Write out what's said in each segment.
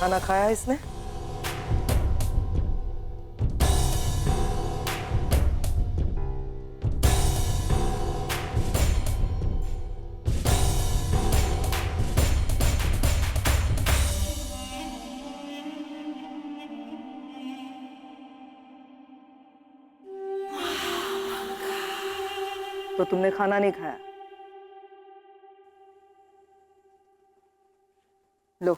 खाना खाया इसने? तो तुमने खाना नहीं खाया? लो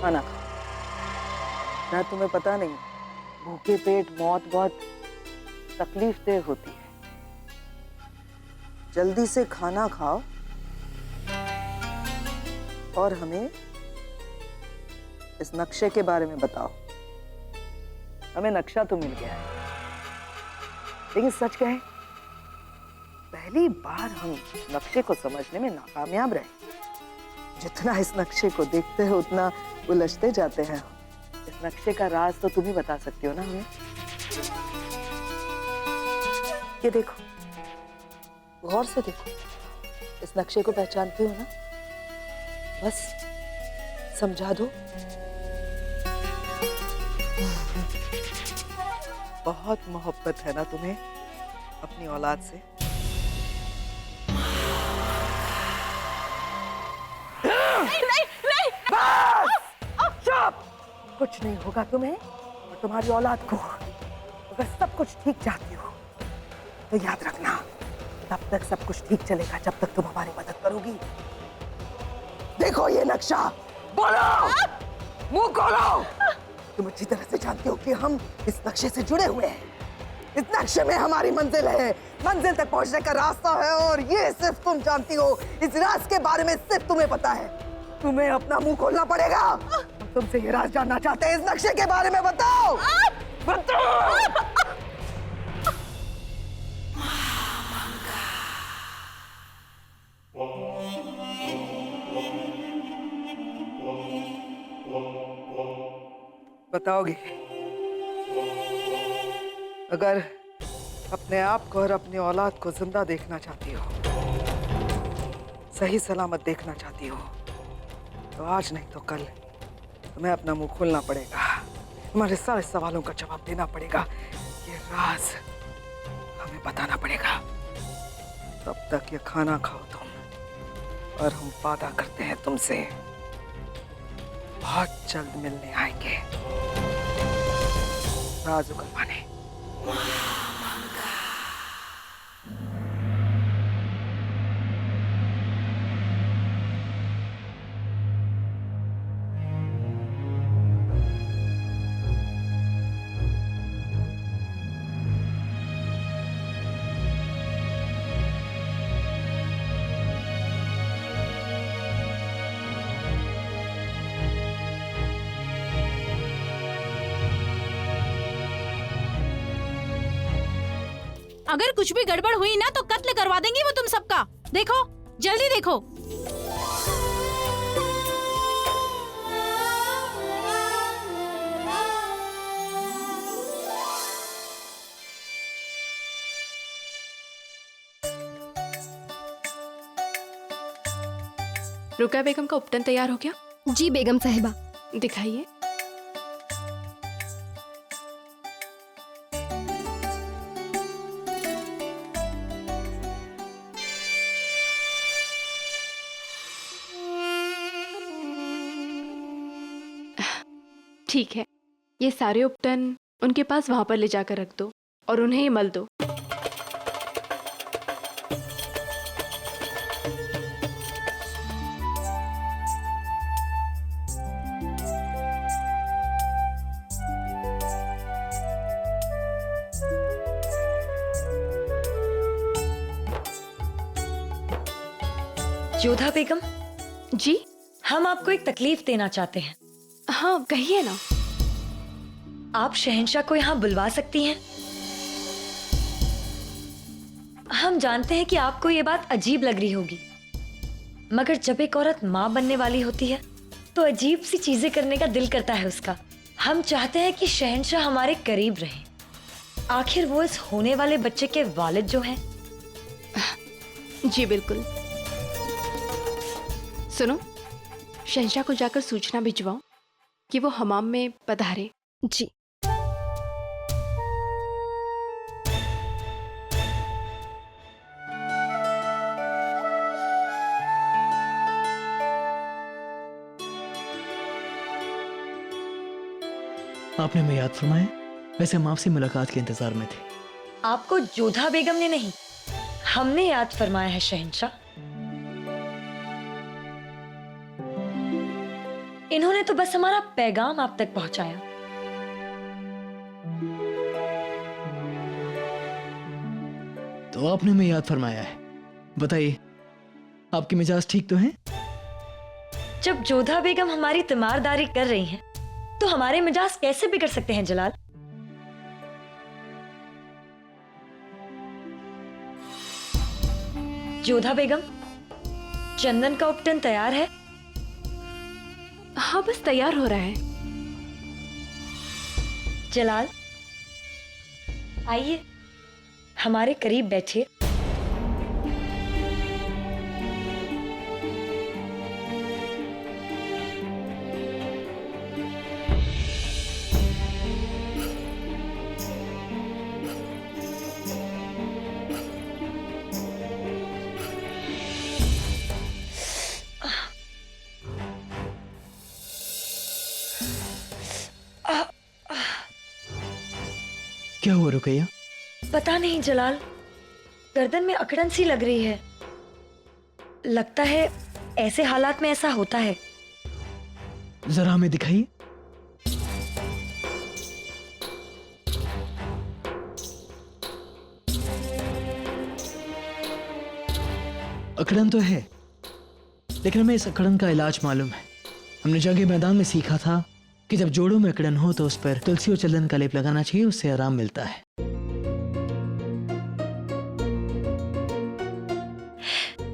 खाना खाओ। शायद तुम्हें पता नहीं, भूखे पेट मौत बहुत तकलीफ देह होती है। जल्दी से खाना खाओ और हमें इस नक्शे के बारे में बताओ। हमें नक्शा तो मिल गया है, लेकिन सच कहें पहली बार हम नक्शे को समझने में नाकामयाब रहे। जितना इस नक्शे को देखते हैं उतना उलझते जाते हैं। इस नक्शे का राज तो तुम ही बता सकती हो ना हमें। ये देखो, गौर से देखो, इस नक्शे को पहचानती हो ना? बस समझा दो। बहुत मोहब्बत है ना तुम्हें अपनी औलाद से? नहीं। बस चुप! कुछ नहीं होगा तुम्हें और तुम्हारी औलाद को। अगर सब कुछ ठीक चाहती हो तो याद रखना, तब तक सब कुछ ठीक चलेगा जब तक तुम हमारी मदद करोगी। देखो ये नक्शा, बोलो, मुंह खोलो। तुम अच्छी तरह से जानते हो कि हम इस नक्शे से जुड़े हुए हैं। इस नक्शे में हमारी मंजिल है, मंजिल तक पहुंचने का रास्ता है, और ये सिर्फ तुम जानती हो। इस राज के बारे में सिर्फ तुम्हें पता है। तुम्हें अपना मुंह खोलना पड़ेगा। हम तुमसे ये राज जानना चाहते हैं। इस नक्शे के बारे में बताओ, बताओ। बताओगे अगर अपने आप को और अपनी औलाद को जिंदा देखना चाहती हो, सही सलामत देखना चाहती हो, तो आज नहीं तो कल तुम्हें अपना मुंह खोलना पड़ेगा। तुम्हारे सारे सवालों का जवाब देना पड़ेगा। ये राज हमें बताना पड़ेगा। तब तक ये खाना खाओ तुम, और हम वादा करते हैं तुमसे बहुत जल्द मिलने आएंगे राज उगलवाने। अगर कुछ भी गड़बड़ हुई ना तो कत्ल करवा देंगी वो तुम सबका। देखो, जल्दी देखो। रुकया बेगम का उपटन तैयार हो गया? जी बेगम साहिबा। दिखाइए। ठीक है, ये सारे उपटन उनके पास वहां पर ले जाकर रख दो और उन्हें ही मल दो। जोधा बेगम जी, हम आपको एक तकलीफ देना चाहते हैं। हाँ कहिए ना। आप शहंशाह को यहाँ बुलवा सकती हैं? हम जानते हैं कि आपको ये बात अजीब लग रही होगी, मगर जब एक औरत माँ बनने वाली होती है तो अजीब सी चीजें करने का दिल करता है उसका। हम चाहते हैं कि शहंशाह हमारे करीब रहे। आखिर वो इस होने वाले बच्चे के वालिद जो हैं। जी बिल्कुल। सुनो, शहंशाह को जाकर सूचना भिजवाऊं कि वो हमाम में पधारे। जी। आपने हमें याद फरमाया। वैसे हम आपसे मुलाकात के इंतजार में थे। आपको जोधा बेगम ने नहीं, हमने याद फरमाया है शहंशाह। इन्होंने तो बस हमारा पैगाम आप तक पहुंचाया। तो आपने हमें याद फरमाया है। बताइए, आपके मिजाज ठीक तो हैं? जब जोधा बेगम हमारी तीमारदारी कर रही हैं, तो हमारे मिजाज कैसे बिगड़ सकते हैं जलाल? जोधा बेगम, चंदन का उपटन तैयार है? हाँ, बस तैयार हो रहा है। जलाल, आइए हमारे करीब बैठिए। क्या हुआ रुकैया? पता नहीं जलाल, गर्दन में अकड़न सी लग रही है। लगता है ऐसे हालात में ऐसा होता है। जरा हमें दिखाइए। अकड़न तो है, लेकिन हमें इस अकड़न का इलाज मालूम है। हमने जंग मैदान में सीखा था कि जब जोड़ों में अकड़न हो तो उस पर तुलसी और चंदन का लेप लगाना चाहिए, उससे आराम मिलता है।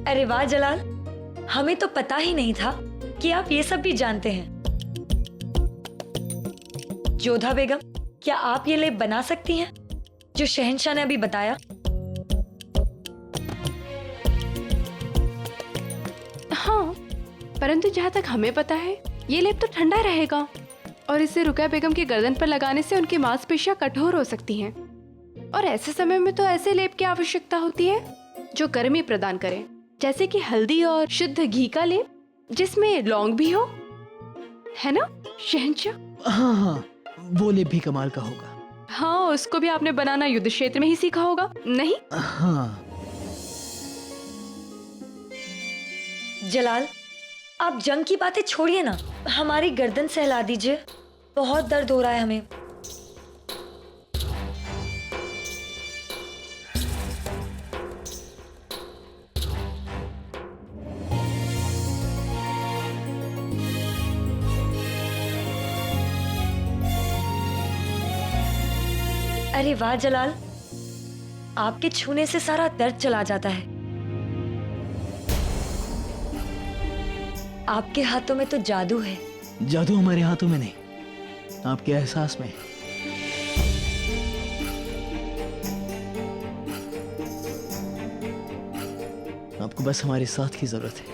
अरे वाह जलाल, हमें तो पता ही नहीं था कि आप ये सब भी जानते हैं। जोधा बेगम, क्या आप ये लेप बना सकती हैं जो शहंशाह ने अभी बताया? हाँ, परंतु जहाँ तक हमें पता है ये लेप तो ठंडा रहेगा और इसे रुकैया बेगम की गर्दन पर लगाने से उनकी मांसपेशियां कठोर हो सकती हैं। और ऐसे समय में तो ऐसे लेप की आवश्यकता होती है जो गर्मी प्रदान करे, जैसे कि हल्दी और शुद्ध घी का लेप जिसमें लौंग भी हो, है ना शहंशाह? हाँ हाँ, वो लेप भी कमाल का होगा। हाँ, उसको भी आपने बनाना युद्ध क्षेत्र में ही सीखा होगा, नहीं? हाँ। जलाल, आप जंग की बातें छोड़िए ना, हमारी गर्दन सहला दीजिए। बहुत दर्द हो रहा है हमें। अरे वाह जलाल, आपके छूने से सारा दर्द चला जाता है। आपके हाथों में तो जादू है। जादू हमारे हाथों में नहीं, आपके एहसास में। आपको बस हमारे साथ की जरूरत है।